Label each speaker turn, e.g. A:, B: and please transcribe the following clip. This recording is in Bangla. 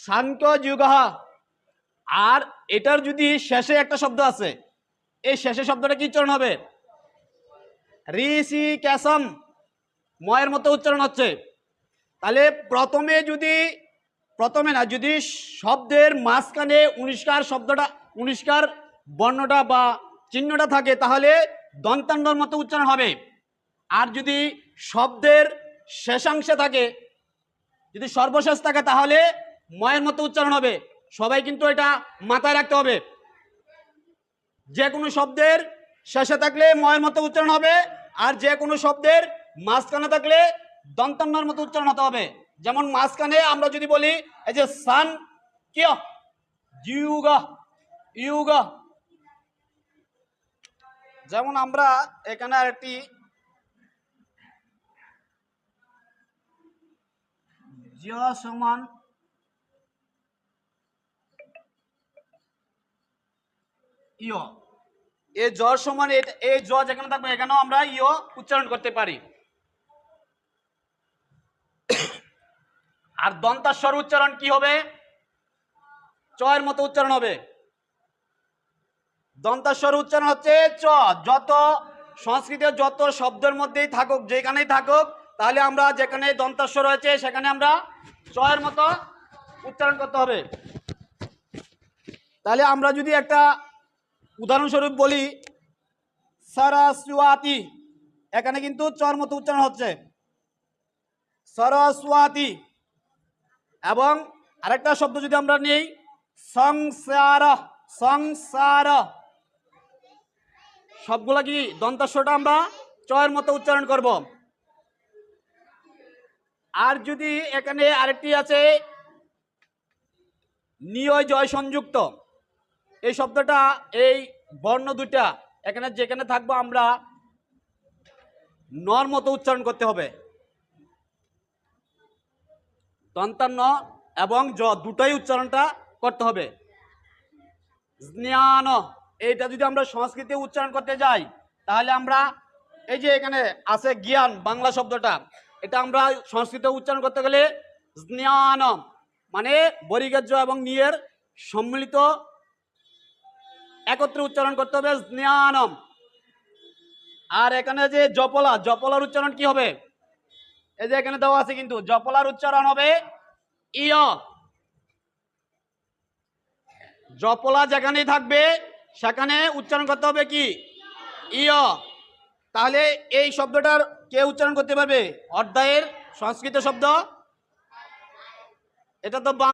A: সাংখ্য যুগহ। আর এটার যদি শেষে একটা শব্দ আছে, এই শেষে শব্দটা কি উচ্চারণ হবে? ঋষি ক্যাসম, ময়ের মতো উচ্চারণ হচ্ছে। তাহলে প্রথমে না, যদি শব্দের মাঝখানে উনিষ্কার বর্ণটা বা চিহ্নটা থাকে তাহলে দন্তান্নর মতো উচ্চারণ হবে। আর যদি শব্দের শেষাংশে থাকে, যদি সর্বশেষ থাকে তাহলে ময়ের মতো উচ্চারণ হবে। সবাই কিন্তু এটা মাথায় রাখতে হবে। যে কোনো শব্দের শেষে থাকলে ময়ের মতো উচ্চারণ হবে, আর যে কোনো শব্দের মাঝখানে থাকলে দন্তান্নর মতো উচ্চারণ হতে হবে। যেমন মাঝখানে আমরা যদি বলি এই যে সান কিয় জিউগা ইউগা, যেমন আমরা এখানে আরেকটি জ সমান ইয়, এই জ সমান এই জ যেখানে থাকবে এখানেও আমরা ইয় উচ্চারণ করতে পারি। আর দন্তাস্বর উচ্চারণ কি হবে? চয়ের মতো উচ্চারণ হবে। দন্তাস্বর উচ্চারণ হচ্ছে চ। যত সংস্কৃতের যত শব্দের মধ্যেই থাকুক, যেখানেই থাকুক, তাহলে আমরা যেখানে দন্তাস্বর রয়েছে সেখানে আমরা চয়ের মতো উচ্চারণ করতে হবে। তাহলে আমরা যদি একটা উদাহরণস্বরূপ বলি সরস্বতী, এখানে কিন্তু চর মতো উচ্চারণ হচ্ছে সরস্বতী। এবং আরেকটা শব্দ যদি আমরা নিই সংসার, সংসার, সবগুলা কি দন্তাস্বরটা আমরা চয়ের মতো উচ্চারণ করব। আর যদি এখানে আরেকটি আছে নিয় জয় সংযুক্ত, এই শব্দটা এই বর্ণ দুটা এখানে যেখানে থাকবো আমরা নর মতো উচ্চারণ করতে হবে। দন্তান্ন এবং জ দুটাই উচ্চারণটা করতে হবে। জ্ঞান, এইটা যদি আমরা সংস্কৃতে উচ্চারণ করতে যাই তাহলে আমরা এই যে এখানে আছে জ্ঞান বাংলা শব্দটা, এটা আমরা সংস্কৃতে উচ্চারণ করতে গেলে জ্ঞান মানে বরিগাহ্য এবং নিয়ের সম্মিলিত একত্রে উচ্চারণ করতে হবে জ্ঞানম। আর এখানে যে জপলা, জপলার উচ্চারণ কি হবে? এই যে এখানে দেওয়া আছে কিন্তু জপলার উচ্চারণ হবে ইয়। জপলা যেখানেই থাকবে সেখানে উচ্চারণ করতে হবে কি? ইয়। তাহলে এই শব্দটার কে উচ্চারণ করতে পারবে? অধ্যায়ের সংস্কৃত শব্দ, এটা তো